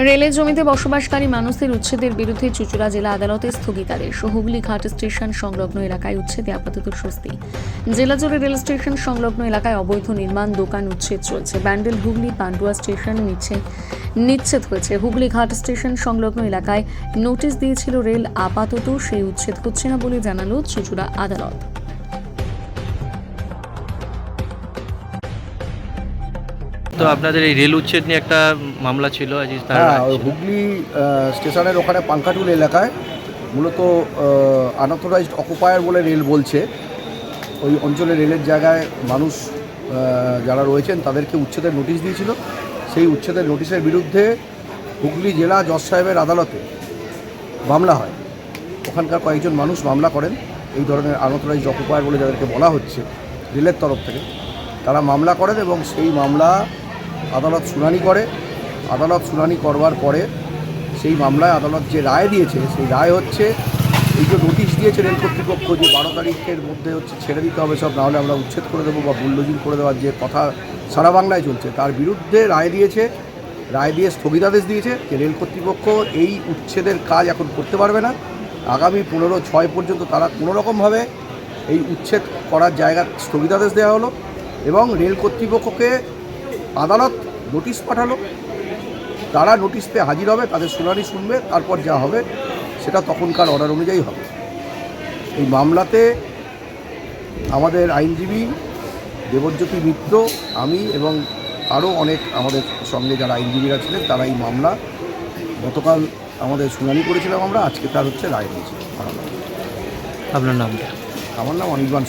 রেলের জমিতে বসবাসকারী মানুষদের উচ্ছেদের বিরুদ্ধে চুঁচুড়া জেলা আদালতে স্থগিতাদেশ। হুগলি ঘাট স্টেশন সংলগ্ন এলাকায় উচ্ছেদে আপাতত স্বস্তি। জেলা জুড়ে রেল স্টেশন সংলগ্ন এলাকায় অবৈধ নির্মাণ, দোকান উচ্ছেদ চলছে। ব্যান্ডেল হুগলি পান্ডুয়া স্টেশন নিচ্ছেদ হয়েছে। হুগলি ঘাট স্টেশন সংলগ্ন এলাকায় নোটিশ দিয়েছিল রেল, আপাতত সেই উচ্ছেদ হচ্ছে না বলে জানালো চুঁচুড়া আদালত। তো আপনাদের এই রেল উচ্ছেদ নিয়ে একটা মামলা ছিল আজ। হুগলি স্টেশনের ওখানে পাঙ্কাটুল এলাকায় মূলত আনঅথরাইজড অকুপায়ার বলে রেল বলছে, ওই অঞ্চলে রেলের জায়গায় মানুষ যারা রয়েছেন তাদেরকে উচ্ছেদের নোটিশ দিয়েছিল। সেই উচ্ছেদের নোটিশের বিরুদ্ধে হুগলি জেলা জজ সাহেবের আদালতে মামলা হয়। ওখানকার কয়েকজন মানুষ মামলা করেন, এই ধরনের আনঅথরাইজড অকুপায়ার বলে যাদেরকে বলা হচ্ছে রেলের তরফ থেকে, তারা মামলা করেন এবং সেই মামলা আদালত শুনানি করে। আদালত শুনানি করবার পরে সেই মামলায় আদালত যে রায় দিয়েছে, সেই রায় হচ্ছে এই যে নোটিশ দিয়েছে রেল কর্তৃপক্ষ যে 12 তারিখের মধ্যে ছেড়ে দিতে হবে সব, নাহলে আমরা উচ্ছেদ করে দেবো বা বুলডোজিং করে দেওয়ার যে কথা সারা বাংলায় চলছে, তার বিরুদ্ধে রায় দিয়েছে। রায় দিয়ে স্থগিতাদেশ দিয়েছে যে রেল কর্তৃপক্ষ এই উচ্ছেদের কাজ এখন করতে পারবে না। আগামী 15/6 পর্যন্ত তারা কোনোরকমভাবে এই উচ্ছেদ করার জায়গা স্থগিতাদেশ দেওয়া হলো এবং রেল কর্তৃপক্ষকে আদালত নোটিশ পাঠালো। তারা নোটিশ পেয়ে হাজির হবে, তাদের শুনানি শুনবে, তারপর যা হবে সেটা তখনকার অর্ডার অনুযায়ী হবে। এই মামলাতে আমাদের আইনজীবী দেবজ্যোতি মিত্র, আমি এবং আরও অনেক আমাদের সঙ্গে যারা আইনজীবীরা ছিলেন তারা এই মামলা গতকাল আমাদের শুনানি করেছিলাম আমরা, আজকে তার রায় দিয়েছি। আপনার নামটা? আমার নাম অনির্বাণ।